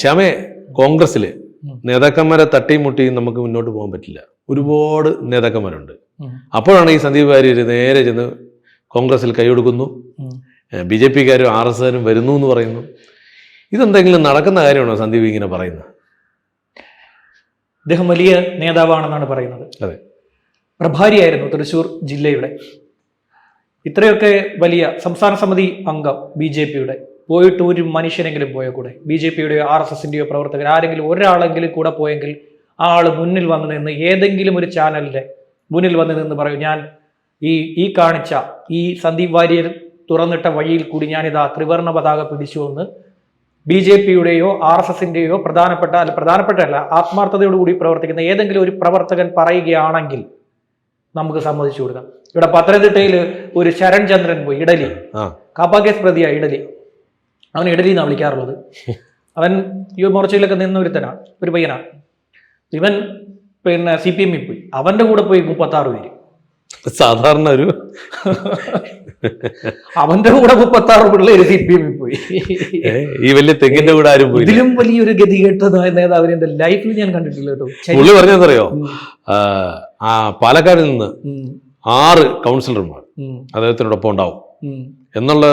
ശ്യാമേ, കോൺഗ്രസ്സിൽ നേതാക്കന്മാരെ തട്ടിയും മുട്ടിയും നമുക്ക് മുന്നോട്ട് പോകാൻ പറ്റില്ല. ഒരുപാട് നേതാക്കന്മാരുണ്ട്. അപ്പോഴാണ് ഈ സന്ദീപ് വാര്യർ നേരെ ചെന്ന് കോൺഗ്രസ്സിൽ കൈയൊടുക്കുന്നു, BJP RSകാരും വരുന്നു എന്ന് പറയുന്നു. ഇതെന്തെങ്കിലും നടക്കുന്ന കാര്യമാണോ സന്ദീപ് ഇങ്ങനെ പറയുന്നത്? അദ്ദേഹം വലിയ നേതാവാണെന്നാണ് പറയുന്നത്. അതെ, പ്രഭാരിയായിരുന്നു തൃശ്ശൂർ ജില്ലയുടെ. ഇത്രയൊക്കെ വലിയ സംസ്ഥാന സമിതി അംഗം BJP പോയിട്ട് ഒരു മനുഷ്യനെങ്കിലും പോയാൽ കൂടെ, BJP-യുടെയോ RSSന്റെയോ പ്രവർത്തകർ ആരെങ്കിലും ഒരാളെങ്കിലും കൂടെ പോയെങ്കിൽ ആ ആള് മുന്നിൽ വന്ന് നിന്ന് ഏതെങ്കിലും ഒരു ചാനലിന്റെ മുന്നിൽ വന്ന് നിന്ന് പറയും, ഞാൻ ഈ കാണിച്ച ഈ സന്ദീപ് വാര്യർ തുറന്നിട്ട വഴിയിൽ കൂടി ഞാനിതാ ത്രിവർണ്ണ പതാക പിടിച്ചു എന്ന് BJP-യുടെയോ RSSന്റെയോ പ്രധാനപ്പെട്ടല്ല ആത്മാർത്ഥതയോടുകൂടി പ്രവർത്തിക്കുന്ന ഏതെങ്കിലും ഒരു പ്രവർത്തകൻ പറയുകയാണെങ്കിൽ നമുക്ക് സമ്മതിച്ചു കൊടുക്കാം. ഇവിടെ പത്തനംതിട്ടയിൽ ഒരു ശരൺ ചന്ദ്രൻ പോയി, ഇഡലി കാപ്പാ കേസ് പ്രതിയാ ഇഡലി. അവൻ ഇഡലി എന്നാണ് വിളിക്കാറുള്ളത്. അവൻ യുവമോർച്ചയിലൊക്കെ നിന്ന ഒരു പയ്യനാണ്. ഇവൻ CPM-ൽ പോയി, അവന്റെ കൂടെ പോയി 36 പേര്. സാധാരണ ഒരു അവന്റെ കൂടെ 36 പിള്ളേര് CPM-ൽ പോയി. ഈ വലിയ തെങ്ങിന്റെ കൂടെ ആരും പോയി. ഇതിലും വലിയൊരു ഗതികെട്ടതായ നേതാവിനെ എന്റെ ലൈഫിൽ ഞാൻ കണ്ടിട്ടില്ല കേട്ടോ. പുള്ളി പറഞ്ഞറിയോ, പാലക്കാടിൽ നിന്ന് 6 കൗൺസിലർമാർ അദ്ദേഹത്തിനോടൊപ്പം ഉണ്ടാവും എന്നുള്ള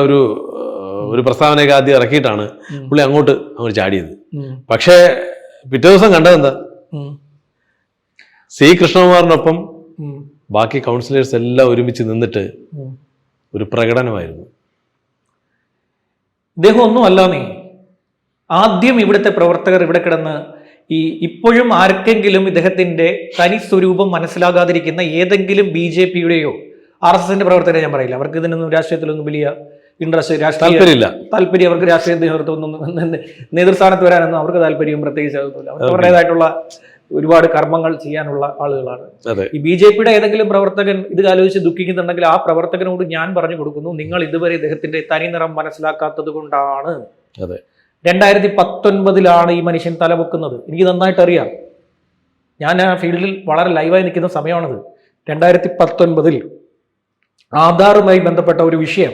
ഒരു പ്രസ്താവനയൊക്കെ ആദ്യം ഇറക്കിയിട്ടാണ് പുള്ളി അങ്ങോട്ട് ചാടിയത്. പക്ഷേ പിറ്റേ ദിവസം കണ്ടതെന്താ, C. കൃഷ്ണകുമാറിനൊപ്പം ബാക്കി കൗൺസിലേഴ്സ് എല്ലാം ഒരുമിച്ച് നിന്നിട്ട് ഒരു പ്രകടനമായിരുന്നു. ഇദ്ദേഹം ഒന്നും അല്ലാന്നേ. ആദ്യം ഇവിടുത്തെ പ്രവർത്തകർ ഇവിടെ കിടന്ന് ഇപ്പോഴും ആർക്കെങ്കിലും ഇദ്ദേഹത്തിന്റെ തനി സ്വരൂപം മനസ്സിലാകാതിരിക്കുന്ന ഏതെങ്കിലും BJP-യുടെയോ RSSന്റെ പ്രവർത്തകരെ ഞാൻ പറയില്ല, അവർക്ക് ഇതിനൊന്നും രാഷ്ട്രീയത്തിലൊന്നും വലിയ ഇൻട്രസ്റ്റ്, താല്പര്യം അവർക്ക് രാഷ്ട്രീയ നേതൃസ്ഥാനത്ത് വരാനൊന്നും അവർക്ക് താല്പര്യവും പ്രത്യേകിച്ച് അതൊന്നുമില്ല. അവർക്ക് അവരുടേതായിട്ടുള്ള ഒരുപാട് കർമ്മങ്ങൾ ചെയ്യാനുള്ള ആളുകളാണ്. ഈ BJP-യുടെ ഏതെങ്കിലും പ്രവർത്തകൻ ഇത് ആലോചിച്ച് ദുഃഖിക്കുന്നുണ്ടെങ്കിൽ ആ പ്രവർത്തകനോട് ഞാൻ പറഞ്ഞു കൊടുക്കുന്നു, നിങ്ങൾ ഇതുവരെ ഇദ്ദേഹത്തിന്റെ തനിനിറം മനസ്സിലാക്കാത്തത് കൊണ്ടാണ്. 2019 ഈ മനുഷ്യൻ തലപൊക്കുന്നത്. എനിക്ക് നന്നായിട്ട് അറിയാം. ഞാൻ ആ ഫീൽഡിൽ വളരെ ലൈവായി നിൽക്കുന്ന സമയമാണത്. 2019 ആധാറുമായി ബന്ധപ്പെട്ട ഒരു വിഷയം,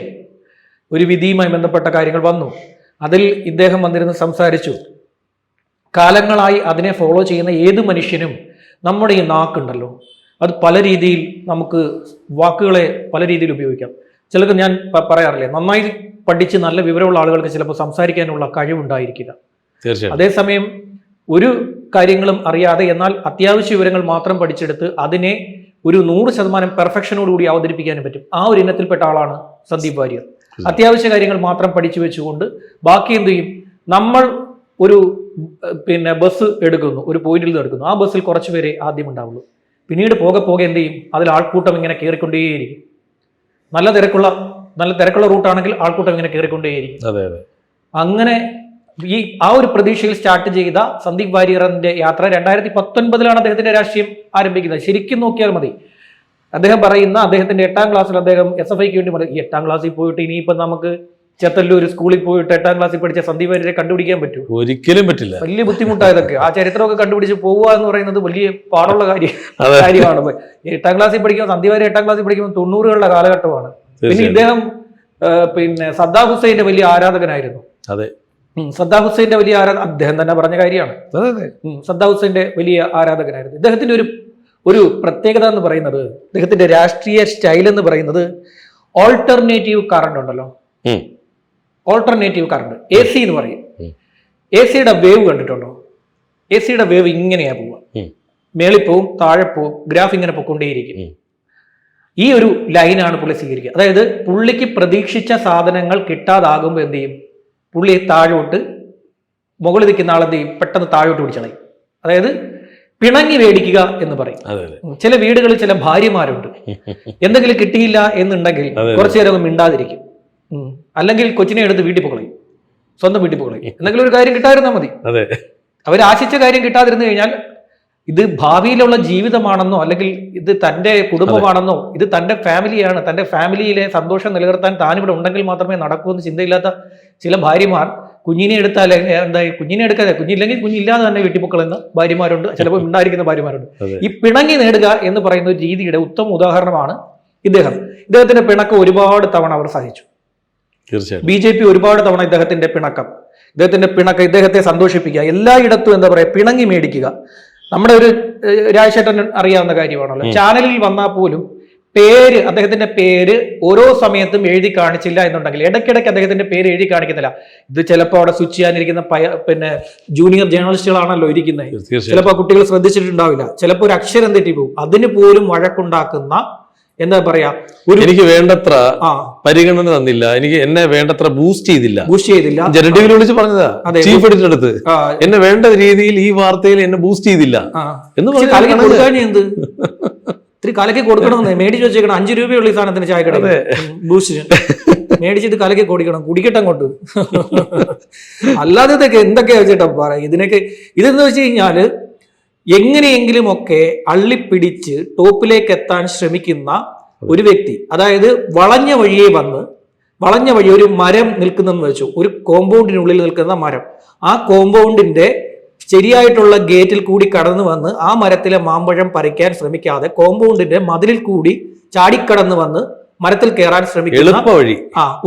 ഒരു വിധിയുമായി ബന്ധപ്പെട്ട കാര്യങ്ങൾ വന്നു. അതിൽ ഇദ്ദേഹം വന്നിരുന്ന് സംസാരിച്ചു. കാലങ്ങളായി അതിനെ ഫോളോ ചെയ്യുന്ന ഏത് മനുഷ്യനും നമ്മുടെ ഈ നാക്കുണ്ടല്ലോ, അത് പല രീതിയിൽ നമുക്ക് വാക്കുകളെ പല രീതിയിൽ ഉപയോഗിക്കാം. ചിലർക്ക് ഞാൻ പറയാറില്ലേ, നന്നായി പഠിച്ച് നല്ല വിവരമുള്ള ആളുകൾക്ക് ചിലപ്പോൾ സംസാരിക്കാനുള്ള കഴിവുണ്ടായിരിക്കില്ല. അതേസമയം ഒരു കാര്യങ്ങളും അറിയാതെ എന്നാൽ അത്യാവശ്യ വിവരങ്ങൾ മാത്രം പഠിച്ചെടുത്ത് അതിനെ ഒരു 100% പെർഫെക്ഷനോടുകൂടി അവതരിപ്പിക്കാനും പറ്റും. ആ ഒരു ഇനത്തിൽപ്പെട്ട ആളാണ് സന്ദീപ് വാര്യർ. അത്യാവശ്യ കാര്യങ്ങൾ മാത്രം പഠിച്ചു വെച്ചുകൊണ്ട് ബാക്കി എന്ത് ചെയ്യും, നമ്മൾ ഒരു ബസ് എടുക്കുന്നു, ഒരു പോയിന്റിൽ നിന്ന് എടുക്കുന്നു, ആ ബസ്സിൽ കുറച്ച് പേരെ ആദ്യം ഉണ്ടാവുള്ളൂ. പിന്നീട് പോകെ എന്ത് ചെയ്യും, അതിൽ ആൾക്കൂട്ടം ഇങ്ങനെ കയറിക്കൊണ്ടേയിരിക്കും. നല്ല തിരക്കുള്ള റൂട്ടാണെങ്കിൽ ആൾക്കൂട്ടം ഇങ്ങനെ കയറിക്കൊണ്ടേയിരിക്കും. അങ്ങനെ ആ ഒരു പ്രതീക്ഷയിൽ സ്റ്റാർട്ട് ചെയ്ത സന്ദീപ് വാര്യറിന്റെ യാത്ര 2019 അദ്ദേഹത്തിന്റെ രാഷ്ട്രീയം ആരംഭിക്കുന്നത്. ശരിക്കും നോക്കിയാൽ മതി, അദ്ദേഹം പറയുന്ന അദ്ദേഹത്തിന്റെ 8ാം ക്ലാസ്സിൽ അദ്ദേഹം SFIക്ക് വേണ്ടി 8ാം ക്ലാസ്സിൽ പോയിട്ട് ഇനിയിപ്പം നമുക്ക് ചെത്തല്ലൂർ സ്കൂളിൽ പോയിട്ട് 8ാം ക്ലാസ്സിൽ പഠിച്ച സന്ദീപ് വാര്യരെ കണ്ടുപിടിക്കാൻ പറ്റും? ഒരിക്കലും പറ്റില്ല. വലിയ ബുദ്ധിമുട്ടായതൊക്കെ ആ ചരിത്രമൊക്കെ കണ്ടുപിടിച്ച് പോവുക എന്ന് പറയുന്നത് വലിയ പാടുള്ള കാര്യമാണ്. 8ാം ക്ലാസ്സിൽ പഠിക്കുമ്പോൾ സന്ദീപ് വാര്യർ 8ാം ക്ലാസ്സിൽ പഠിക്കുമ്പോൾ 90കളുടെ കാലഘട്ടമാണ്. പിന്നെ ഇദ്ദേഹം സദ്ദാം ഹുസൈന്റെ വലിയ ആരാധകനായിരുന്നു. സദ്ദാം ഹുസൈന്റെ വലിയ അദ്ദേഹം തന്നെ പറഞ്ഞ കാര്യമാണ്. സദ്ദാം ഹുസൈന്റെ വലിയ ആരാധകനായിരുന്നു. ഇദ്ദേഹത്തിന്റെ ഒരു പ്രത്യേകത എന്ന് പറയുന്നത്, ഇദ്ദേഹത്തിന്റെ രാഷ്ട്രീയ സ്റ്റൈൽ എന്ന് പറയുന്നത് ഓൾട്ടർനേറ്റീവ് കറണ്ട് ഉണ്ടല്ലോ, ഓൾട്ടർനേറ്റീവ് കറണ്ട്, AC എന്ന് പറയും. AC-യുടെ വേവ് കണ്ടിട്ടുണ്ടോ? AC-യുടെ വേവ് ഇങ്ങനെയാ പോവുക, മേളിൽ പോവും, താഴെ പോവും, ഗ്രാഫ് ഇങ്ങനെ പൊക്കൊണ്ടേയിരിക്കും. ഈ ഒരു ലൈനാണ് പുള്ളി സ്വീകരിക്കുക. അതായത് പുള്ളിക്ക് പ്രതീക്ഷിച്ച സാധനങ്ങൾ കിട്ടാതാകുമ്പോൾ എന്ത് ചെയ്യും, പുള്ളി താഴോട്ട്, മുകളിൽ നിൽക്കുന്ന ആളെന്ത് ചെയ്യും, പെട്ടെന്ന് താഴോട്ട് പിടിച്ചളയും. അതായത് പിണങ്ങി മേടിക്കുക എന്ന് പറയും. ചില വീടുകളിൽ ചില ഭാര്യമാരുണ്ട്, എന്തെങ്കിലും കിട്ടിയില്ല എന്നുണ്ടെങ്കിൽ കുറച്ചു നേരം മിണ്ടാതിരിക്കും, അല്ലെങ്കിൽ കൊച്ചിനെ എടുത്ത് വീട്ടിൽ പോകളയും, സ്വന്തം വീട്ടിൽ പോകളയും. എന്തെങ്കിലും ഒരു കാര്യം കിട്ടാതിരുന്നാൽ മതി. അവർ ആശിച്ച കാര്യം കിട്ടാതിരുന്നു കഴിഞ്ഞാൽ ഇത് ഭാവിയിലുള്ള ജീവിതമാണെന്നോ അല്ലെങ്കിൽ ഇത് തൻ്റെ കുടുംബമാണെന്നോ ഇത് തൻ്റെ ഫാമിലിയാണ്, തൻ്റെ ഫാമിലിയിലെ സന്തോഷം നിലനിർത്താൻ താനിവിടെ ഉണ്ടെങ്കിൽ മാത്രമേ നടക്കൂ എന്ന് ചിന്തയില്ലാത്ത ചില ഭാര്യമാർ കുഞ്ഞിനെ എടുത്താൽ കുഞ്ഞിനെ എടുക്കാതെ, കുഞ്ഞില്ലെങ്കിൽ കുഞ്ഞില്ലാതെ തന്നെ വീട്ടിപ്പൊക്കളെന്ന ഭാര്യമാരുണ്ട്, ചിലപ്പോൾ ഉണ്ടായിരിക്കുന്ന ഭാര്യമാരുണ്ട്. ഈ പിണങ്ങി നേടുക എന്ന് പറയുന്ന ഒരു രീതിയുടെ ഉത്തമ ഉദാഹരണമാണ് ഇദ്ദേഹത്തിന്റെ പിണക്കം ഒരുപാട് തവണ അവർ സഹിച്ചു. തീർച്ചയായും BJP ഒരുപാട് തവണ ഇദ്ദേഹത്തിന്റെ പിണക്കം ഇദ്ദേഹത്തിന്റെ പിണക്ക്, ഇദ്ദേഹത്തെ സന്തോഷിപ്പിക്കുക, എല്ലായിടത്തും എന്താ പറയാ പിണങ്ങി മേടിക്കുക. നമ്മുടെ ഒരു രാജശേഖരൻ അറിയാവുന്ന കാര്യമാണല്ലോ, ചാനലിൽ വന്നാൽ പോലും അദ്ദേഹത്തിന്റെ പേര് ഓരോ സമയത്തും എഴുതി കാണിച്ചില്ല എന്നുണ്ടെങ്കിൽ ഇടയ്ക്കിടയ്ക്ക് അദ്ദേഹത്തിന്റെ പേര് എഴുതി കാണിക്കുന്നില്ല. ഇത് ചിലപ്പോൾ അവിടെ സ്വിച്ച് ചെയ്യാനിരിക്കുന്ന പിന്നെ ജൂനിയർ ജേർണലിസ്റ്റുകളാണല്ലോ ഇരിക്കുന്നത്, ചിലപ്പോൾ കുട്ടികൾ ശ്രദ്ധിച്ചിട്ടുണ്ടാവില്ല, ചിലപ്പോൾ ഒരു അക്ഷരം തെറ്റി പോകും. അതിന് പോലും വഴക്കുണ്ടാക്കുന്ന എന്താ പറയാ, എനിക്ക് വേണ്ടത്ര പരിഗണന തന്നില്ല, എന്നെ വേണ്ടത്ര ബൂസ്റ്റ് ചെയ്തില്ല. ജനറേറ്റീവിൽ വിളിച്ച് പറഞ്ഞതാ ചീഫ് എഡിറ്റർ അടുത്ത്, എന്നെ വേണ്ട രീതിയിൽ ഈ വാർത്തയിൽ എന്നെ ബൂസ്റ്റ് ചെയ്തില്ല എന്ന് പറഞ്ഞു. ഇത്തിരി കലക്കി കൊടുക്കണമെന്ന് മേടിച്ച് വെച്ചേക്കണം. 5 രൂപയുള്ള ഈ സാധനത്തിന് ചായ കട ബൂസ്റ്റിന് മേടിച്ചിട്ട് കലക്കി കൊടുക്കണം, കുടിക്കട്ടെ അങ്ങോട്ട്. അല്ലാതെ ഇതൊക്കെ എന്തൊക്കെയാ വെച്ചിട്ടാ പറയാം. ഇതെന്ന് വെച്ച് കഴിഞ്ഞാല് എങ്ങനെയെങ്കിലും ഒക്കെ അള്ളിപ്പിടിച്ച് ടോപ്പിലേക്ക് എത്താൻ ശ്രമിക്കുന്ന ഒരു വ്യക്തി, അതായത് വളഞ്ഞ വഴി ഒരു മരം നിൽക്കുന്നെന്ന് വെച്ചു, ഒരു കോമ്പൗണ്ടിനുള്ളിൽ നിൽക്കുന്ന മരം, ആ കോമ്പൗണ്ടിന്റെ ശരിയായിട്ടുള്ള ഗേറ്റിൽ കൂടി കടന്നു വന്ന് ആ മരത്തിലെ മാമ്പഴം പറിക്കാൻ ശ്രമിക്കാതെ കോമ്പൗണ്ടിന്റെ മതിലിൽ കൂടി ചാടിക്കടന്നു വന്ന് മരത്തിൽ കയറാൻ ശ്രമിക്കുന്ന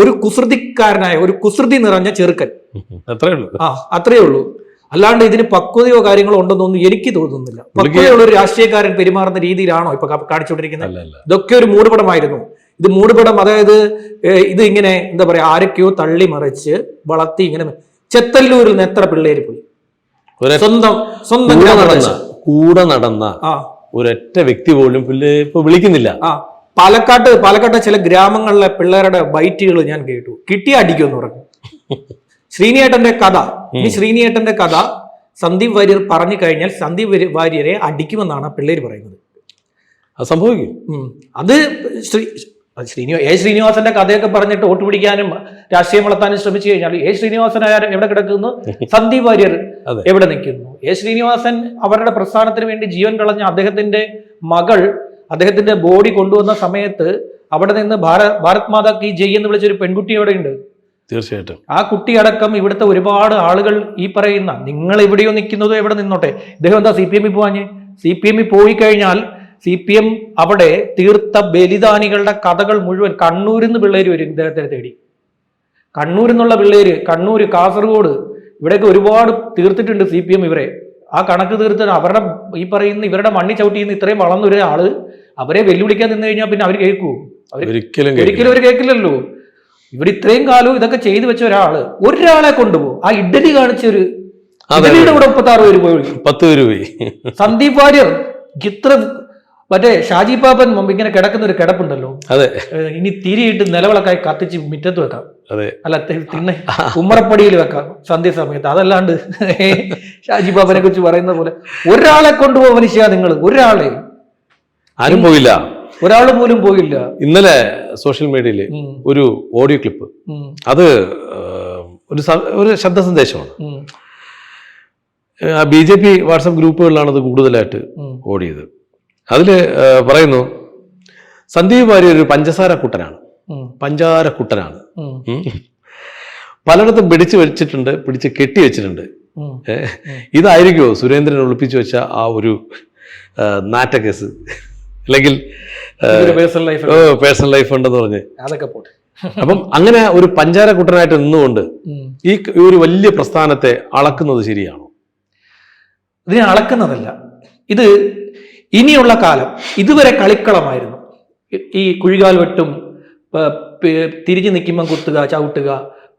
ഒരു കുസൃതിക്കാരനായ, ഒരു കുസൃതി നിറഞ്ഞ ചെറുക്കൻ. അത്രേ ഉള്ളൂ. അല്ലാണ്ട് ഇതിന് പക്വതയോ കാര്യങ്ങളോ ഉണ്ടെന്നൊന്നും എനിക്ക് തോന്നുന്നില്ല. പക്വതയുള്ള ഒരു രാഷ്ട്രീയക്കാരൻ പെരുമാറുന്ന രീതിയിലാണോ ഇപ്പൊ കാണിച്ചുകൊണ്ടിരിക്കുന്നത്? ഇതൊക്കെ ഒരു മൂടുപടമായിരുന്നു. ഇത് മൂടുപടം, അതായത് ഇത് ഇങ്ങനെ എന്താ പറയാ, ആരൊക്കെയോ തള്ളി മറിച്ച് വളർത്തി ഇങ്ങനെ. ചെത്തല്ലൂരിൽ നിന്ന് എത്ര പിള്ളേര് പോയി, സ്വന്തം കൂടെ നടന്ന ഒരൊറ്റ വ്യക്തി പോലും ഇപ്പൊ വിളിക്കുന്നില്ല. പാലക്കാട്ടെ ചില ഗ്രാമങ്ങളിലെ പിള്ളേരുടെ ബൈറ്റുകൾ ഞാൻ കേട്ടു. കിട്ടിയ അടിക്കുമെന്ന് പറഞ്ഞു. ശ്രീനിയേട്ടന്റെ കഥ സന്ദീപ് വാര്യർ പറഞ്ഞു കഴിഞ്ഞാൽ സന്ദീപ് വാര്യരെ അടിക്കുമെന്നാണ് പിള്ളേര് പറയുന്നത്. അത് സംഭവിക്കും. അത് ശ്രീനിവാസന്റെ കഥയൊക്കെ പറഞ്ഞിട്ട് വോട്ട് പിടിക്കാനും രാഷ്ട്രീയം വളർത്താനും ശ്രമിച്ചു കഴിഞ്ഞാൽ ശ്രീനിവാസൻ എവിടെ കിടക്കുന്നു, സന്ദീപ് വാര്യർ എവിടെ നിൽക്കുന്നു? ശ്രീനിവാസൻ അവരുടെ പ്രസ്ഥാനത്തിന് വേണ്ടി ജീവൻ കളഞ്ഞ അദ്ദേഹത്തിന്റെ മകൾ അദ്ദേഹത്തിന്റെ ബോഡി കൊണ്ടുവന്ന സമയത്ത് അവിടെ നിന്ന് ഭാരത് മാതാ കി ജയ് എന്ന് വിളിച്ചൊരു പെൺകുട്ടി അവിടെ ഉണ്ട്. തീർച്ചയായിട്ടും ആ കുട്ടിയടക്കം ഇവിടുത്തെ ഒരുപാട് ആളുകൾ ഈ പറയുന്ന, നിങ്ങൾ എവിടെയോ നിൽക്കുന്നതോ എവിടെ നിന്നോട്ടെ, ഇദ്ദേഹം എന്താ CPM പോവാഞ്ഞ്? CPM പോയി കഴിഞ്ഞാൽ CPM അവിടെ തീർത്ത ബലിദാനികളുടെ കഥകൾ മുഴുവൻ കണ്ണൂരിൽ നിന്ന് പിള്ളേര് വരും ഇദ്ദേഹത്തെ തേടി. കണ്ണൂരിൽ നിന്നുള്ള പിള്ളേര്, കണ്ണൂര്, കാസർഗോഡ്, ഇവിടെയൊക്കെ ഒരുപാട് തീർത്തിട്ടുണ്ട് CPM ഇവരെ. ആ കണക്ക് തീർത്തിട്ട് അവരുടെ ഈ പറയുന്ന ഇവരുടെ മണ്ണി ചവിട്ടിന്ന് ഇത്രയും വളർന്നൊരു ആള് അവരെ വെല്ലുവിളിക്കാൻ നിന്ന് കഴിഞ്ഞാൽ പിന്നെ അവർ കേൾക്കൂ? ഒരിക്കലും അവർ കേൾക്കില്ലല്ലോ. ഇവിടെ ഇത്രയും കാലവും ഇതൊക്കെ ചെയ്തു വെച്ച ഒരാളെ കൊണ്ടുപോകും. ആ ഇഡലി കാണിച്ചൊരു ഇഡലിയുടെ കൂടെ 36 പേര് പോയി, 10 പേര് പോയി. സന്ദീപ് വാര്യർ ഇത്ര മറ്റേ ഷാജി പാപ്പൻ ഇങ്ങനെ കിടക്കുന്ന ഒരു കിടപ്പുണ്ടല്ലോ, അതെ, ഇനി തിരിയിട്ട് നിലവിളക്കായി കത്തിച്ച് മുറ്റത്ത് വെക്കാം, അതെ, അല്ല തിന്നെ ഉമ്മറപ്പടിയിൽ വെക്കാം സന്ധ്യ സമയത്ത്. അതല്ലാണ്ട് ഷാജി പാപ്പനെ കുറിച്ച് പറയുന്ന പോലെ ഒരാളെ കൊണ്ടുപോകും മനുഷ്യ, നിങ്ങൾ ഒരാളെ ആരും പോയില്ല, ഒരാൾ പോലും പോയില്ല. ഇന്നലെ സോഷ്യൽ മീഡിയയിൽ ഒരു ഓഡിയോ ക്ലിപ്പ്, അത് ഒരു ശബ്ദ സന്ദേശമാണ്. BJP വാട്സപ്പ് ഗ്രൂപ്പുകളിലാണ് അത് കൂടുതലായിട്ട് ഓടിയത്. അതില് പറയുന്നു, സന്ദീപ് വാര്യർ ഒരു പഞ്ചസാര കുട്ടനാണ്. പലയിടത്തും പിടിച്ച് കെട്ടി വെച്ചിട്ടുണ്ട്. ഇതായിരിക്കുമോ സുരേന്ദ്രൻ ഒളിപ്പിച്ചു വെച്ച ആ ഒരു നാറ്റ കേസ്, അല്ലെങ്കിൽ പേഴ്സണൽ ലൈഫ് ഉണ്ടെന്ന് പറഞ്ഞ് അതൊക്കെ പോട്ടെ. അപ്പം അങ്ങനെ ഒരു പഞ്ചാര കുട്ടനായിട്ട് നിന്നുകൊണ്ട് ഈ ഒരു വലിയ പ്രസ്ഥാനത്തെ അളക്കുന്നത് ശരിയാണോ? ഇതിനെ അളക്കുന്നതല്ല. ഇത് ഇനിയുള്ള കാലം ഇതുവരെ കളിക്കളമായിരുന്നു. ഈ കുഴികാൽ വെട്ടും, തിരിഞ്ഞു നിൽക്കുമ്പം കുത്തുക, ചവിട്ടുക,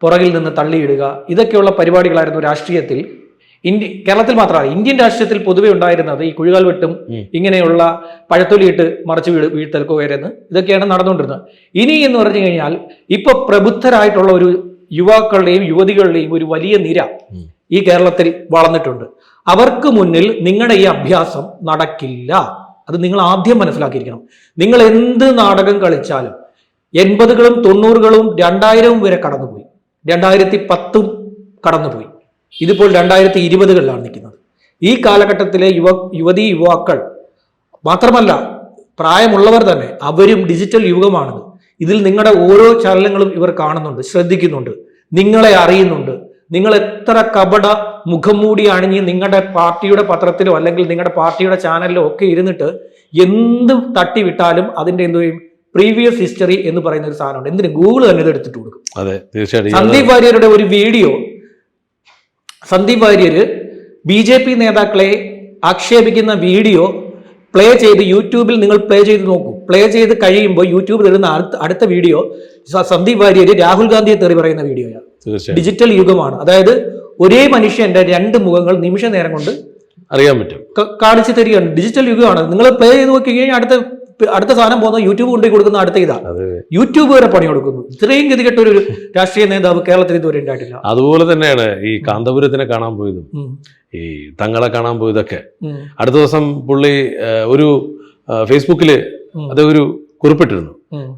പുറകിൽ നിന്ന് തള്ളിയിടുക, ഇതൊക്കെയുള്ള പരിപാടികളായിരുന്നു രാഷ്ട്രീയത്തിൽ. കേരളത്തിൽ മാത്രമല്ല, ഇന്ത്യൻ രാഷ്ട്രീയത്തിൽ പൊതുവെ ഉണ്ടായിരുന്നത് ഈ കുഴികാൽ വെട്ടും, ഇങ്ങനെയുള്ള പഴത്തൊലിയിട്ട് മറച്ചു വീഴ്ത്തൽക്കുകയെന്ന് ഇതൊക്കെയാണ് നടന്നുകൊണ്ടിരുന്നത്. ഇനി എന്ന് പറഞ്ഞു കഴിഞ്ഞാൽ ഇപ്പൊ പ്രബുദ്ധരായിട്ടുള്ള ഒരു യുവാക്കളുടെയും യുവതികളുടെയും ഒരു വലിയ നിര ഈ കേരളത്തിൽ വളർന്നിട്ടുണ്ട്. അവർക്ക് മുന്നിൽ നിങ്ങളുടെ ഈ അഭ്യാസം നടക്കില്ല. അത് നിങ്ങൾ ആദ്യം മനസ്സിലാക്കിയിരിക്കണം. നിങ്ങൾ എന്ത് നാടകം കളിച്ചാലും 80കളും 90കളും 2000 വരെ കടന്നുപോയി, 2010 കടന്നുപോയി, ഇതിപ്പോൾ 2020കളിലാണ് നിൽക്കുന്നത്. ഈ കാലഘട്ടത്തിലെ യുവാക്കൾ മാത്രമല്ല, പ്രായമുള്ളവർ തന്നെ, അവരും ഡിജിറ്റൽ യുഗമാണിത്. ഇതിൽ നിങ്ങളുടെ ഓരോ ചലനങ്ങളും ഇവർ കാണുന്നുണ്ട്, ശ്രദ്ധിക്കുന്നുണ്ട്, നിങ്ങളെ അറിയുന്നുണ്ട്. നിങ്ങൾ എത്ര കപട മുഖം മൂടി അണിഞ്ഞ് നിങ്ങളുടെ പാർട്ടിയുടെ പത്രത്തിലോ അല്ലെങ്കിൽ നിങ്ങളുടെ പാർട്ടിയുടെ ചാനലിലോ ഒക്കെ ഇരുന്നിട്ട് എന്ത് തട്ടിവിട്ടാലും അതിന്റെ എന്തും പ്രീവിയസ് ഹിസ്റ്ററി എന്ന് പറയുന്ന ഒരു സാധനമുണ്ട്. എന്തിന് ഗൂഗിൾ തന്നെ ഇത് എടുത്തിട്ട് കൊടുക്കും. അതെ, തീർച്ചയായിട്ടും. സന്ദീപ് വാര്യരുടെ ഒരു വീഡിയോ സന്ദീപ് വാര്യര് BJP നേതാക്കളെ ആക്ഷേപിക്കുന്ന വീഡിയോ പ്ലേ ചെയ്ത് യൂട്യൂബിൽ നിങ്ങൾ പ്ലേ ചെയ്ത് നോക്കൂ. പ്ലേ ചെയ്ത് കഴിയുമ്പോൾ യൂട്യൂബിൽ ഇടുന്ന അടുത്ത വീഡിയോ സന്ദീപ് വാര്യര് രാഹുൽ ഗാന്ധിയെ തെറി പറയുന്ന വീഡിയോയാണ്. ഡിജിറ്റൽ യുഗമാണ്. അതായത് ഒരേ മനുഷ്യന്റെ 2 മുഖങ്ങൾ നിമിഷ നേരം കൊണ്ട് അറിയാൻ പറ്റും, കാണിച്ചു തരികയാണ്. ഡിജിറ്റൽ യുഗമാണ്. നിങ്ങൾ പ്ലേ ചെയ്ത് നോക്കി കഴിഞ്ഞാൽ അടുത്ത സാധനം പോകുന്ന യൂട്യൂബ് കൊണ്ടു കൊടുക്കുന്ന അടുത്ത ഇതാണ്. യൂട്യൂബ് വരെ പണി കൊടുക്കുന്നു. ഇത്രയും ഗതികെട്ട ഒരു രാഷ്ട്രീയ നേതാവ് കേരളത്തിൽ ഇതുവരെ ഉണ്ടായിട്ടില്ല. അതുപോലെ തന്നെയാണ് ഈ കാന്തപുരത്തിനെ കാണാൻ പോയതും ഈ തങ്ങളെ കാണാൻ പോയതൊക്കെ. അടുത്ത ദിവസം പുള്ളി ഒരു ഫേസ്ബുക്കില് അത് ഒരു കുറിപ്പിട്ടിരുന്നു,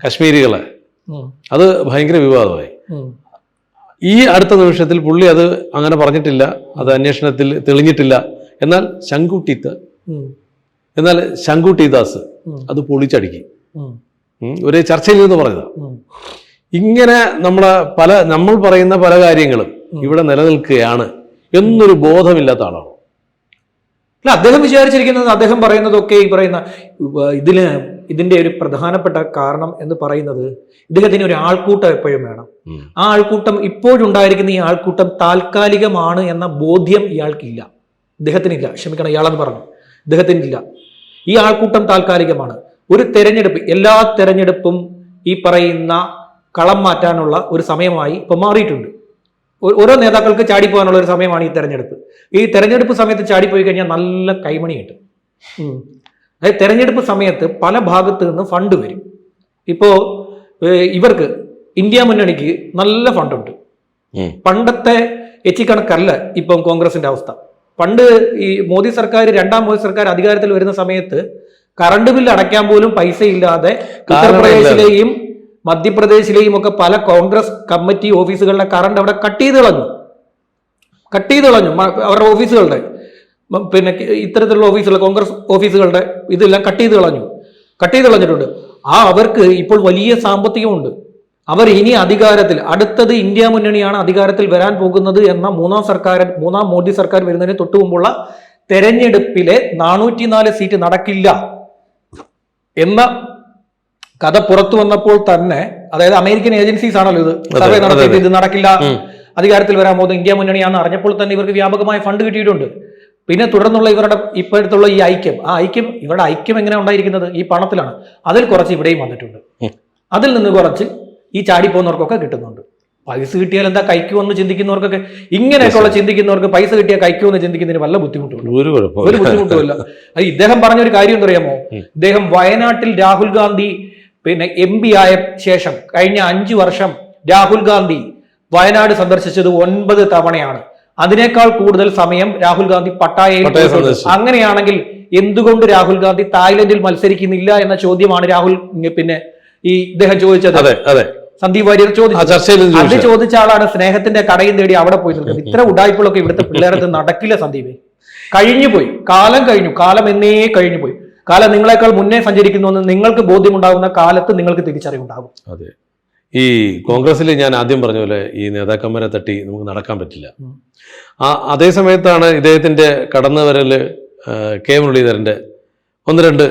കശ്മീരികളെ. അത് ഭയങ്കര വിവാദമായി. ഈ അടുത്ത നിമിഷത്തിൽ പുള്ളി അത് അങ്ങനെ പറഞ്ഞിട്ടില്ല, അത് അന്വേഷണത്തിൽ തെളിഞ്ഞിട്ടില്ല. എന്നാൽ ശങ്കുട്ടി ദാസ് അത് പൊളിച്ചടുക്കി ഒരു ചർച്ചയിൽ നിന്ന് പറഞ്ഞതാ. ഇങ്ങനെ നമ്മൾ പറയുന്ന പല കാര്യങ്ങളും ഇവിടെ നിലനിൽക്കുകയാണ് എന്നൊരു ബോധമില്ലാത്ത ആളാണ്. അല്ല, അദ്ദേഹം വിചാരിച്ചിരിക്കുന്നത്, അദ്ദേഹം പറയുന്നതൊക്കെ ഈ പറയുന്ന ഇതിന്റെ ഒരു പ്രധാനപ്പെട്ട കാരണം എന്ന് പറയുന്നത് ഇദ്ദേഹത്തിന് ഒരു ആൾക്കൂട്ടം എപ്പോഴും വേണം. ആ ആൾക്കൂട്ടം ഇപ്പോഴുണ്ടായിരിക്കുന്ന ഈ ആൾക്കൂട്ടം താൽക്കാലികമാണ് എന്ന ബോധ്യം ഇയാൾക്കില്ല, ഇദ്ദേഹത്തിനില്ല. ക്ഷമിക്കണം, ഇയാളെന്ന് പറഞ്ഞു, ഇദ്ദേഹത്തിനില്ല. ഈ ആൾക്കൂട്ടം താൽക്കാലികമാണ്. ഒരു തെരഞ്ഞെടുപ്പ്, എല്ലാ തെരഞ്ഞെടുപ്പും ഈ പറയുന്ന കളം മാറ്റാനുള്ള ഒരു സമയമായി ഇപ്പൊ മാറിയിട്ടുണ്ട്. ഓരോ നേതാക്കൾക്ക് ചാടിപ്പോകാനുള്ള ഒരു സമയമാണ് ഈ തെരഞ്ഞെടുപ്പ്. ഈ തെരഞ്ഞെടുപ്പ് സമയത്ത് ചാടിപ്പോയി കഴിഞ്ഞാൽ നല്ല കൈമണി കിട്ടും. അതായത് തെരഞ്ഞെടുപ്പ് സമയത്ത് പല ഭാഗത്ത് നിന്ന് ഫണ്ട് വരും. ഇപ്പോ ഇവർക്ക് ഇന്ത്യ മുന്നണിക്ക് നല്ല ഫണ്ടുണ്ട്. പണ്ടത്തെ എച്ചിക്കണക്കല്ല ഇപ്പം കോൺഗ്രസിന്റെ അവസ്ഥ. പണ്ട് ഈ മോദി സർക്കാർ, 2ാം മോദി സർക്കാർ അധികാരത്തിൽ വരുന്ന സമയത്ത് കറണ്ട് ബില്ല് അടയ്ക്കാൻ പോലും പൈസ ഇല്ലാതെ ഉത്തർപ്രദേശിലെയും മധ്യപ്രദേശിലെയും ഒക്കെ പല കോൺഗ്രസ് കമ്മിറ്റി ഓഫീസുകളുടെ കറണ്ട് അവിടെ കട്ട് ചെയ്ത് കളഞ്ഞു അവരുടെ ഓഫീസുകളുടെ, പിന്നെ ഇത്തരത്തിലുള്ള ഓഫീസുകൾ, കോൺഗ്രസ് ഓഫീസുകളുടെ ഇതെല്ലാം കട്ട് ചെയ്ത് കളഞ്ഞിട്ടുണ്ട്. അവർക്ക് ഇപ്പോൾ വലിയ സാമ്പത്തികമുണ്ട്. അവർ ഇനി അധികാരത്തിൽ, അടുത്തത് ഇന്ത്യ മുന്നണിയാണ് അധികാരത്തിൽ വരാൻ പോകുന്നത് എന്ന 3ാം മോദി സർക്കാർ വരുന്നതിന് തൊട്ടു മുമ്പുള്ള തെരഞ്ഞെടുപ്പിലെ 404 സീറ്റ് നടക്കില്ല എന്ന കഥ പുറത്തു വന്നപ്പോൾ തന്നെ, അതായത് അമേരിക്കൻ ഏജൻസീസ് ആണല്ലോ ഇത് സർവേ നടത്തിയിട്ട് ഇത് നടക്കില്ല, അധികാരത്തിൽ വരാൻ പോകുന്നത് ഇന്ത്യ മുന്നണിയാണെന്ന് അറിഞ്ഞപ്പോൾ തന്നെ ഇവർക്ക് വ്യാപകമായ ഫണ്ട് കിട്ടിയിട്ടുണ്ട്. പിന്നെ തുടർന്നുള്ള ഇവരുടെ ഇപ്പോഴത്തുള്ള ഈ ഐക്യം, ഇവരുടെ ഐക്യം എങ്ങനെ ഉണ്ടായിരിക്കുന്നത്? ഈ പണത്തിലാണ്. അതിൽ കുറച്ച് ഇവിടെയും വന്നിട്ടുണ്ട്. അതിൽ നിന്ന് കുറച്ച് ഈ ചാടിപ്പോകുന്നവർക്കൊക്കെ കിട്ടുന്നുണ്ട്. പൈസ കിട്ടിയാൽ എന്താ കഴിക്കുമെന്ന് ചിന്തിക്കുന്നവർക്കൊക്കെ, ഇങ്ങനെയൊക്കെയുള്ള ചിന്തിക്കുന്നവർക്ക് പൈസ കിട്ടിയാൽ കഴിക്കുമെന്ന് ചിന്തിക്കുന്നതിന് വല്ല ബുദ്ധിമുട്ടുണ്ട്? ഒരു ബുദ്ധിമുട്ടുമില്ല. അത് ഇദ്ദേഹം പറഞ്ഞൊരു കാര്യം എന്തറിയാമോ? ഇദ്ദേഹം വയനാട്ടിൽ രാഹുൽ ഗാന്ധി MP ആയ ശേഷം കഴിഞ്ഞ 5 വർഷം രാഹുൽ ഗാന്ധി വയനാട് സന്ദർശിച്ചത് 9 തവണയാണ്. അതിനേക്കാൾ കൂടുതൽ സമയം രാഹുൽ ഗാന്ധി പട്ടായയിൽ. അങ്ങനെയാണെങ്കിൽ എന്തുകൊണ്ട് രാഹുൽ ഗാന്ധി തായ്ലൻഡിൽ മത്സരിക്കുന്നില്ല എന്ന ചോദ്യമാണ് ഇദ്ദേഹം ചോദിച്ചത്. സന്ദീപ് വാര്യർ ചോദിച്ച ആളാണ് സ്നേഹത്തിന്റെ കടയും തേടി അവിടെ പോയി നിൽക്കുന്നത്. ഇത്ര ഉടായ്പകളൊക്കെ ഇവിടുത്തെ പിള്ളേർക്ക് നടക്കില്ല സന്ദീപേ. കാലം എന്നേ കഴിഞ്ഞു പോയി. കാലം നിങ്ങളെക്കാൾ മുന്നേ സഞ്ചരിക്കുന്നു നിങ്ങൾക്ക് ബോധ്യമുണ്ടാകുന്ന കാലത്ത് നിങ്ങൾക്ക് തിരിച്ചറിവുണ്ടാകും. അതെ, ഈ കോൺഗ്രസിൽ ഞാൻ ആദ്യം പറഞ്ഞ പോലെ ഈ നേതാക്കന്മാരെ തട്ടി നമുക്ക് നടക്കാൻ പറ്റില്ല. അതേ സമയത്താണ് ഇദ്ദേഹത്തിന്റെ കടന്നുവരല് കെ മുരളീധരന്റെ 1-2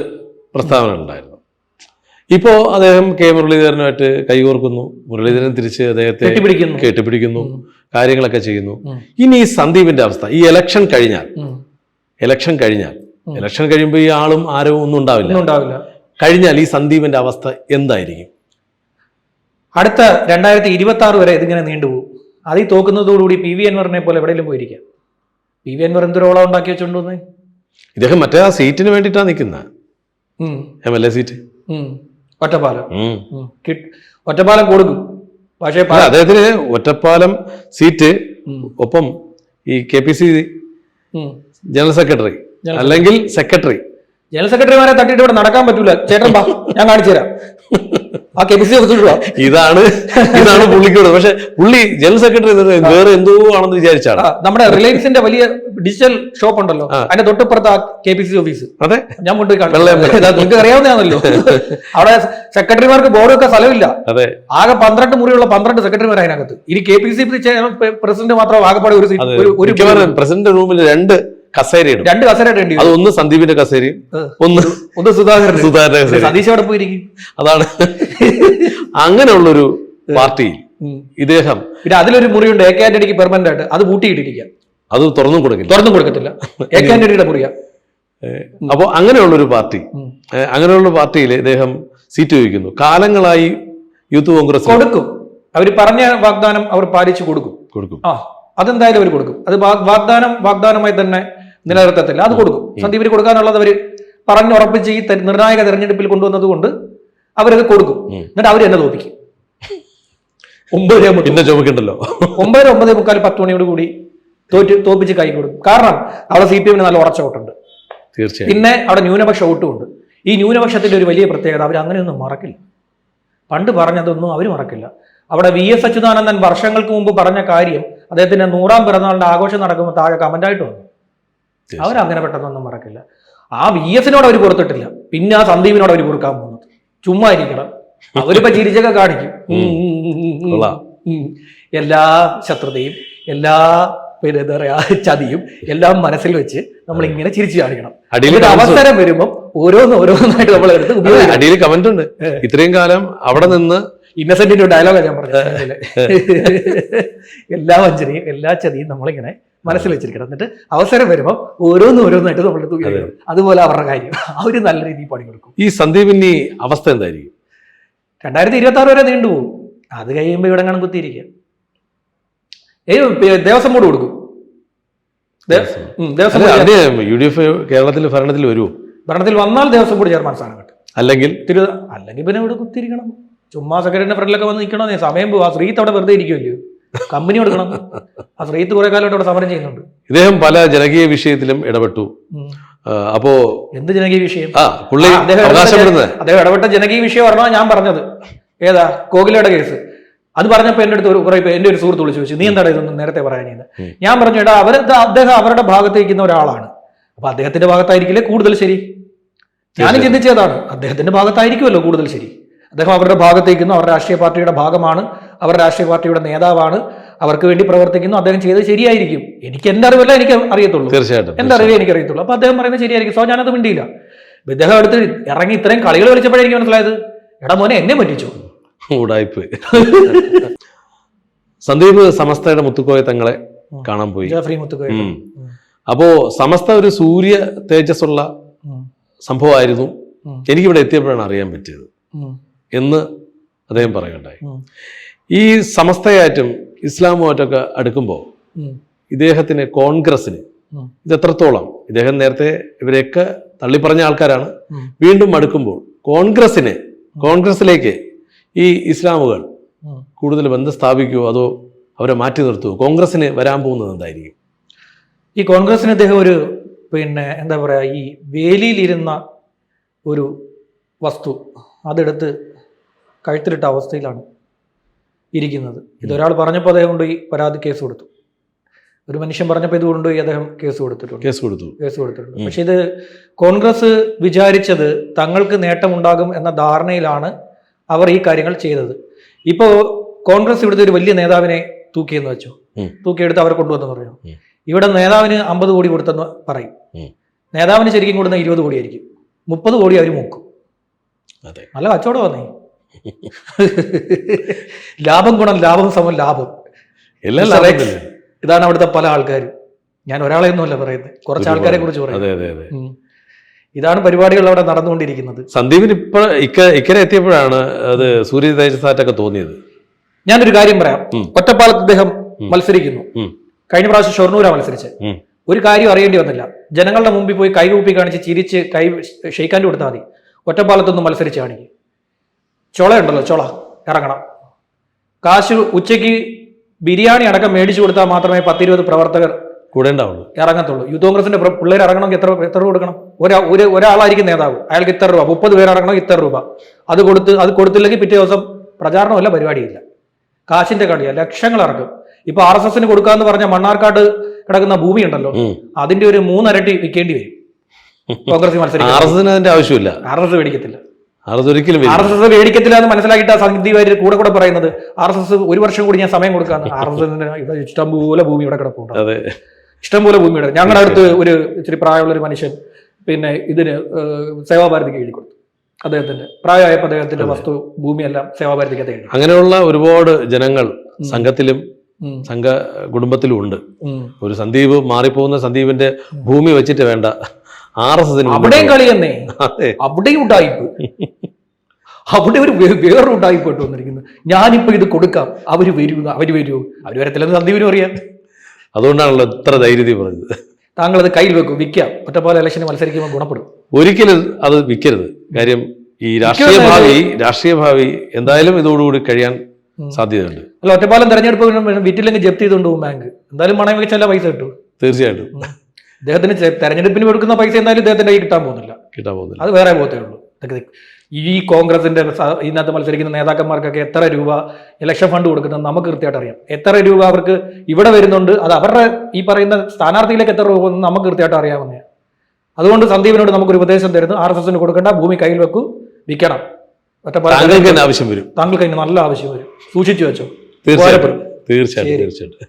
പ്രസ്താവന ഉണ്ടായിരുന്നു. ഇപ്പോ അദ്ദേഹം കെ മുരളീധരനുമായിട്ട് കൈകോർക്കുന്നു, മുരളീധരൻ തിരിച്ച് അദ്ദേഹത്തെ കെട്ടിപ്പിടിക്കുന്നു, കാര്യങ്ങളൊക്കെ ചെയ്യുന്നു. ഇനി ഈ സന്ദീപിന്റെ അവസ്ഥ, ഈ ഇലക്ഷൻ കഴിയുമ്പോൾ ഈ ആളും ആരവും ഒന്നും ഉണ്ടാവില്ല. കഴിഞ്ഞാൽ ഈ സന്ദീപിന്റെ അവസ്ഥ എന്തായിരിക്കും? അടുത്ത 2026 വരെ ഇതിങ്ങനെ നീണ്ടുപോകും. അതിൽ തോക്കുന്നതോടുകൂടി PV അൻവറിനെ പോലെ എവിടെയെങ്കിലും പോയിരിക്കാം. PV അൻവർ എന്തൊരോളം ഉണ്ടാക്കി വെച്ചോണ്ടോന്ന്. ഇദ്ദേഹം മറ്റേ ആ സീറ്റിന് വേണ്ടിയിട്ടാണ് നിൽക്കുന്നത്, MLA സീറ്റ്. ഒറ്റപ്പാലം കൊടുക്കും. പക്ഷേ അദ്ദേഹത്തിന് ഒറ്റപ്പാലം സീറ്റ്, ഒപ്പം ഈ KPCC ജനറൽ സെക്രട്ടറി അല്ലെങ്കിൽ ജനറൽ സെക്രട്ടറിമാരെ തട്ടിയിട്ട് ഇവിടെ നടക്കാൻ പറ്റൂല. ചേട്ടൻ ഞാൻ കാണിച്ചു തരാം. ആ KPCC ഇതാണ് പുള്ളിക്കോട്. പക്ഷെ പുള്ളി ജനറൽ സെക്രട്ടറി വേറെ എന്തോ ആണെന്ന് വിചാരിച്ചാണ്. നമ്മുടെ റിലയൻസിന്റെ വലിയ ഡിജിറ്റൽ ഷോപ്പ് ഉണ്ടല്ലോ, അതിന്റെ തൊട്ടിപ്പുറത്ത് KPCC ഓഫീസ്. അതെ, ഞാൻ കൊണ്ടുപോയി നിങ്ങൾക്ക് അറിയാവുന്നതാണല്ലോ. അവിടെ സെക്രട്ടറിമാർക്ക് ബോർഡൊക്കെ സ്ഥലമില്ല. അതെ, ആകെ 12 മുറിയുള്ള 12 സെക്രട്ടറിമാർ അതിനകത്ത്. ഇനി KPCC പ്രസിഡന്റ് മാത്രം ആകെപ്പാടെ ഒരു പ്രസിഡന്റ് റൂമിൽ 2 കസേരയുണ്ട്. 2 കസേരയുണ്ട്. അത് ഒന്ന് സന്ദീപിന്റെ കസേരയും ഒന്ന് സുധാകരന്റെ സതീശ് അവിടെ പോയിരിക്കും. അതാണ് അങ്ങനെയുള്ളൊരു പാർട്ടിയിൽ ഇദ്ദേഹം. പിന്നെ അതിലൊരു മുറിയുണ്ട് AK ആന്റണിക്ക് പെർമനന്റ് ആയിട്ട്, അത് പൂട്ടിയിട്ടിരിക്കുക. അത് തുറന്നും കൊടുക്കില്ല. തുറന്നും കൊടുക്കത്തില്ല. എ കെ ആന്റണിയുടെ മുറിയ. അപ്പോൾ അങ്ങനെയുള്ളൊരു പാർട്ടി, അങ്ങനെയുള്ള പാർട്ടിയിൽ ഇദ്ദേഹം സീറ്റ് ചോദിക്കുന്നു. കാലങ്ങളായി യൂത്ത് കോൺഗ്രസ് കൊടുക്കും. അവർ പറഞ്ഞ വാഗ്ദാനം അവർ പാലിച്ചു കൊടുക്കും. അതെന്തായാലും അവർ കൊടുക്കും. അത് വാഗ്ദാനമായി തന്നെ നിലനിർത്തത്തില്ല, അത് കൊടുക്കും. സന്ദീപിന് കൊടുക്കാനുള്ളത് അവർ പറഞ്ഞുറപ്പിച്ച് ഈ നിർണായക തെരഞ്ഞെടുപ്പിൽ കൊണ്ടുവന്നത് കൊണ്ട് അവരത് കൊടുക്കും. എന്നിട്ട് അവർ എന്നെ തോപ്പിക്കും. 9 പിന്നെ ചോദിക്കണ്ടല്ലോ, 9, 9:45, 10 മണിയോട് കൂടി തോപ്പിച്ച് കൈ കൊടുക്കും. കാരണം അവിടെ CPM നല്ല ഉറച്ച വോട്ടുണ്ട്. തീർച്ചയായും. പിന്നെ അവിടെ ന്യൂനപക്ഷ വോട്ടുമുണ്ട്. ഈ ന്യൂനപക്ഷത്തിന്റെ ഒരു വലിയ പ്രത്യേകത, അവർ അങ്ങനെയൊന്നും മറക്കില്ല. പണ്ട് പറഞ്ഞതൊന്നും അവർ മറക്കില്ല. അവിടെ VS അച്യുതാനന്ദൻ വർഷങ്ങൾക്ക് മുമ്പ് പറഞ്ഞ കാര്യം അദ്ദേഹത്തിന്റെ 100ാം പിറന്നാളിന്റെ ആഘോഷം നടക്കുമ്പോൾ താഴെ കമന്റായിട്ട് വന്നു. അവരങ്ങനെ പെട്ടെന്നൊന്നും മറക്കില്ല. ആ VS-നോട് അവർ പുറത്തിട്ടില്ല, പിന്നെ ആ സന്ദീപിനോട് അവർ പൊറുക്കാൻ പോകുന്നത്. ചുമ്മാ ഇരിക്കണം. അവരിപ്പോ ചിരിച്ചൊക്കെ കാണിക്കും. എല്ലാ ശത്രുതയും എല്ലാ എന്താ പറയാ ചതിയും എല്ലാം മനസ്സിൽ വെച്ച് നമ്മൾ ഇങ്ങനെ ചിരിച്ചു കാണിക്കണം. അവസരം വരുമ്പോൾ ഓരോന്നായിട്ട് നമ്മൾ എടുത്ത് ഉപയോഗിക്കും. അടിയിൽ കമന്റ് ഉണ്ട്, ഇത്രയും കാലം അവിടെ നിന്ന് ഇന്നസെന്റിന്റെ ഡയലോഗാണ് ഞാൻ പറഞ്ഞത്. എല്ലാ വഞ്ചനയും എല്ലാ ചതിയും നമ്മളിങ്ങനെ മനസ്സിൽ വെച്ചിരിക്കണം. എന്നിട്ട് അവസരം വരുമ്പോൾ ഓരോന്നായിട്ട് നമ്മൾ എടുത്ത് ഉപയോഗിക്കണം. അതുപോലെ അവരുടെ കാര്യം അവര് നല്ല രീതിയിൽ പണി കൊടുക്കും. ഈ സന്ദീപിന്റെ അവസ്ഥ എന്തായിരിക്കും? 2026 വരെ നീണ്ടുപോകും. അത് കഴിയുമ്പോൾ ഇവിടെ കാണാൻ കുത്തിയിരിക്കുക. ദേവസ്വം ബോർഡ് കൊടുക്കും. UDF കേരളത്തിൽ ഭരണത്തിൽ വരുമോ? ഭരണത്തിൽ വന്നാൽ ദേവസ്വം ബോർഡ് ചെയർമാൻ സ്ഥാനം കിട്ടും. അല്ലെങ്കിൽ പിന്നെ ഇവിടെ കുത്തിയിരിക്കണം. ചുമ്മാ സെക്രട്ടറിന്റെ ഫ്രണ്ടിലൊക്കെ വന്ന് നിൽക്കണോ? സമയം പോകും. ആ ശ്രീത്ത് അവിടെ വെറുതെ ഇരിക്കുമല്ലോ, കമ്പനി കൊടുക്കണം. ആ ശ്രീത്ത് കുറെ കാലമായിട്ട് അവിടെ സമരം ചെയ്യുന്നുണ്ട്. ഇദ്ദേഹം പല ജനകീയ വിഷയത്തിലും ഇടപെട്ടു. അപ്പോ എന്ത് ജനകീയ വിഷയം? അദ്ദേഹം ഇടപെട്ട ജനകീയ വിഷയം പറഞ്ഞാൽ ഞാൻ പറഞ്ഞത് ഏതാ, കോകിലയുടെ കേസ്. അത് പറഞ്ഞപ്പോൾ എന്റെ അടുത്ത് കുറെ എന്റെ ഒരു സുഹൃത്ത് വിളിച്ചു ചോദിച്ചു, നീ എന്താണ് ഇതൊന്നും നേരത്തെ പറയാനിത്? ഞാൻ പറഞ്ഞു, എടാ അദ്ദേഹം അവരുടെ ഭാഗത്ത് ഇരിക്കുന്ന ഒരാളാണ്. അപ്പൊ അദ്ദേഹത്തിന്റെ ഭാഗത്തായിരിക്കില്ലേ കൂടുതൽ ശരി? ഞാനും ചിന്തിച്ചതാണ്, അദ്ദേഹത്തിന്റെ ഭാഗത്തായിരിക്കുമല്ലോ കൂടുതൽ ശരി. അദ്ദേഹം അവരുടെ ഭാഗത്തേക്കുന്നു, അവരുടെ രാഷ്ട്രീയ പാർട്ടിയുടെ ഭാഗമാണ്, അവരുടെ രാഷ്ട്രീയ പാർട്ടിയുടെ നേതാവാണ്, അവർക്ക് വേണ്ടി പ്രവർത്തിക്കുന്നു. അദ്ദേഹം ചെയ്തത് ശരിയായിരിക്കും. എനിക്ക് എന്റെ അറിവല്ല എനിക്ക് അറിയത്തുള്ളൂ, എന്റെ അറിവേ എനിക്ക് അറിയത്തുള്ളൂ. അപ്പൊ അദ്ദേഹം പറയുന്നത് ശരിയായിരിക്കും. സോ ഞാനത് മിണ്ടിയില്ല. ഇദ്ദേഹം അടുത്ത് ഇറങ്ങി ഇത്രയും കളികൾ കളിച്ചപ്പോഴെനിക്ക് മനസ്സിലായത്, എടാ മോനെ എന്നെ പറ്റിച്ചു. സന്ദീപ് സമസ്തയുടെ മുത്തുക്കോയ തങ്ങളെ കാണാൻ പോയി. അപ്പോ സമസ്ത ഒരു സൂര്യ തേജസ്സുള്ള സംഭവമായിരുന്നു, എനിക്കിവിടെ എത്തിയപ്പോഴാണ് അറിയാൻ പറ്റിയത് എന്ന് അദ്ദേഹം പറയുകയുണ്ടായി. ഈ സമസ്തയായിട്ടും ഇസ്ലാമുമായിട്ടൊക്കെ അടുക്കുമ്പോൾ ഇദ്ദേഹത്തിന് കോൺഗ്രസിന് ഇത് എത്രത്തോളം, ഇദ്ദേഹം നേരത്തെ ഇവരെയൊക്കെ തള്ളിപ്പറഞ്ഞ ആൾക്കാരാണ്, വീണ്ടും അടുക്കുമ്പോൾ കോൺഗ്രസിലേക്ക് ഈ ഇസ്ലാമുകൾ കൂടുതൽ ബന്ധം സ്ഥാപിക്കുമോ അതോ അവരെ മാറ്റി നിർത്തുമോ? കോൺഗ്രസിന് വരാൻ പോകുന്നത് എന്തായിരിക്കും? ഈ കോൺഗ്രസിന് അദ്ദേഹം ഒരു എന്താ പറയാ, ഈ വേലിയിലിരുന്ന ഒരു വസ്തു അതെടുത്ത് കഴുത്തിലിട്ട അവസ്ഥയിലാണ് ഇരിക്കുന്നത്. ഇതൊരാൾ പറഞ്ഞപ്പോൾ അദ്ദേഹം കൊണ്ടുപോയി പരാതി കേസ് കൊടുത്തു. ഒരു മനുഷ്യൻ പറഞ്ഞപ്പോൾ ഇത് കൊണ്ടുപോയി അദ്ദേഹം കേസ് കൊടുത്തിട്ടുണ്ട്. പക്ഷെ ഇത് കോൺഗ്രസ് വിചാരിച്ചത് തങ്ങൾക്ക് നേട്ടമുണ്ടാകും എന്ന ധാരണയിലാണ് അവർ ഈ കാര്യങ്ങൾ ചെയ്തത്. ഇപ്പോ കോൺഗ്രസ് ഇവിടുത്തെ ഒരു വലിയ നേതാവിനെ തൂക്കിയെന്ന് വെച്ചു, തൂക്കിയെടുത്ത് അവരെ കൊണ്ടുവന്ന് പറഞ്ഞു, ഇവിടെ നേതാവിന് 50 കോടി കൊടുത്തെന്ന് പറയും. നേതാവിന് ശരിക്കും കൊടുക്കുന്ന 20 കോടിയായിരിക്കും, 30 കോടി അവർ മുക്കും. നല്ല കച്ചവടം വന്നേ. ലാഭം ഗുണം ലാഭം സമം ലാഭം. ഇതാണ് അവിടുത്തെ പല ആൾക്കാരും. ഞാൻ ഒരാളെ ഒന്നുമല്ല പറയുന്നത്, കുറച്ച് ആൾക്കാരെ കുറിച്ച് പറയുന്നത്. ഇതാണ് പരിപാടികൾ അവിടെ നടന്നുകൊണ്ടിരിക്കുന്നത്. സന്ദീപിന് ഇപ്പൊ ഇക്കരെ എത്തിയപ്പോഴാണ് അത് സൂര്യ തേജസ്സായിട്ടൊക്കെ തോന്നിയത്. ഞാനൊരു കാര്യം പറയാം. ഒറ്റപ്പാലത്ത് അദ്ദേഹം മത്സരിക്കുന്നു. കഴിഞ്ഞ പ്രാവശ്യം ഷൊർണൂരാ മത്സരിച്ച്. ഒരു കാര്യം അറിയേണ്ടി വന്നില്ല. ജനങ്ങളുടെ മുമ്പിൽ പോയി കൈകൂപ്പി കാണിച്ച് ചിരിച്ച് കൈ ഷെയ്ക്കാൻ്റെ കൊടുത്താൽ മതി. ഒറ്റപ്പാലത്തൊന്നും മത്സരിച്ച് കാണിക്കും. ചൊളയുണ്ടല്ലോ, ചൊള ഇറങ്ങണം. കാശ് ഉച്ചയ്ക്ക് ബിരിയാണി അടക്കം മേടിച്ചു കൊടുത്താൽ മാത്രമേ 10-20 പ്രവർത്തകർ കൂടെ ഉണ്ടാവുള്ളൂ, ഇറങ്ങത്തുള്ളൂ. യൂത്ത് കോൺഗ്രസിന്റെ പിള്ളേർ ഇറങ്ങണമെങ്കിൽ എത്ര കൊടുക്കണം? ഒരാളായിരിക്കും നേതാവ്, അയാൾക്ക് ഇത്ര രൂപ. 30 പേർ ഇറങ്ങണമെങ്കിൽ ഇത്ര രൂപ. അത് കൊടുത്തില്ലെങ്കിൽ പിറ്റേ ദിവസം പ്രചാരണമല്ല, പരിപാടിയില്ല. കാശിന്റെ കളിയാ, ലക്ഷങ്ങൾ ഇറക്കും. ഇപ്പൊ RSSന് കൊടുക്കാന്ന് പറഞ്ഞ മണ്ണാർക്കാട് കിടക്കുന്ന ഭൂമി ഉണ്ടല്ലോ, അതിന്റെ ഒരു 3 ഇരട്ടി വിൽക്കേണ്ടി വരും കോൺഗ്രസ് മത്സരിക്കും. ആവശ്യമില്ല, RSS മേടിക്കത്തില്ല. RSS മേടിക്കത്തില്ല എന്ന് മനസ്സിലാക്കിയിട്ട് സന്ദീപ് വാര്യർ കൂടെ പറയുന്നത് RSS 1 വർഷം കൂടി ഞാൻ സമയം കൊടുക്കാന്ന്. RSS ഇഷ്ടംപോലെ ഭൂമി ഇവിടെ കിടപ്പുണ്ട്, ഇഷ്ടംപോലെ ഭൂമി ഇവിടെ. ഞങ്ങളുടെ അടുത്ത് ഒരു ഇച്ചിരി പ്രായമുള്ള ഒരു മനുഷ്യൻ ഇതിന് സേവാഭാരതിക്ക് എഴുതി കൊടുത്തു. അദ്ദേഹത്തിന്റെ പ്രായമായപ്പോൾ അദ്ദേഹത്തിന്റെ വസ്തു ഭൂമിയെല്ലാം സേവാഭാരതിക്ക് എഴുതി. അങ്ങനെയുള്ള ഒരുപാട് ജനങ്ങൾ സംഘത്തിലും സംഘ കുടുംബത്തിലും ഉണ്ട്. ഒരു സന്ദീപ് മാറിപ്പോകുന്ന സന്ദീപിന്റെ ഭൂമി വെച്ചിട്ട് വേണ്ട RSS അവിടെയും കളി തന്നെ, അവിടെയും ഉണ്ടായിപ്പ്, അവിടെ ഒരു വേറൊരു ഉണ്ടായിപ്പ് ഇട്ട് വന്നിരിക്കുന്നത്. ഞാനിപ്പോ ഇത് കൊടുക്കാം, അവര് വരൂ, അവര് വരത്തില്ലെന്ന് സന്ദീപിനും അറിയാം. അതുകൊണ്ടാണല്ലോ ഇത്ര ധൈര്യത്തിൽ പറഞ്ഞത്. താങ്കൾ അത് കയ്യിൽ വെക്കും, വിൽക്കാം, ഒറ്റപോലെ ഇലക്ഷന് മത്സരിക്കുമ്പോൾ ഗുണപ്പെടും. ഒരിക്കലും അത് വിൽക്കരുത്. കാര്യം ഈ രാഷ്ട്രീയ ഭാവി എന്തായാലും ഇതോടുകൂടി കഴിയാൻ സാധ്യതയുണ്ട്. അല്ല, ഒറ്റപ്പാലം തെരഞ്ഞെടുപ്പ് വിറ്റില്ലെങ്കിൽ ജപ്തി ചെയ്തുകൊണ്ട് പോകും ബാങ്ക്. എന്തായാലും മണം വെച്ചല്ല പൈസ കിട്ടും. തീർച്ചയായിട്ടും അദ്ദേഹത്തിന് തെരഞ്ഞെടുപ്പിന് കൊടുക്കുന്ന പൈസ എന്തായാലും ഇദ്ദേഹത്തിന്റെ കയ്യിൽ കിട്ടാൻ പോകുന്നില്ല, അത് വേറെ പോകത്തേ ഉള്ളൂ. ഈ കോൺഗ്രസിന്റെ ഇതിനകത്ത് മത്സരിക്കുന്ന നേതാക്കന്മാർക്കൊക്കെ എത്ര രൂപ ഇലക്ഷൻ ഫണ്ട് കൊടുക്കുന്നത് നമുക്ക് കൃത്യമായിട്ട് അറിയാം. എത്ര രൂപ അവർക്ക് ഇവിടെ വരുന്നുണ്ട്, അത് അവരുടെ ഈ പറയുന്ന സ്ഥാനാർത്ഥിയിലേക്ക് എത്ര രൂപ നമുക്ക് കൃത്യമായിട്ട് അറിയാവുന്നതാണ്. അതുകൊണ്ട് സന്ദീപിനോട് നമുക്കൊരു ഉപദേശം തരുന്നു, RSSന് കൊടുക്കേണ്ട, ഭൂമി കയ്യിൽ വെക്കൂ, വിൽക്കണം. താങ്കൾക്ക് ആവശ്യം വരും, താങ്കൾക്ക് അതിന് നല്ല ആവശ്യം വരും, സൂക്ഷിച്ചു വെച്ചോ. തീർച്ചയായിട്ടും.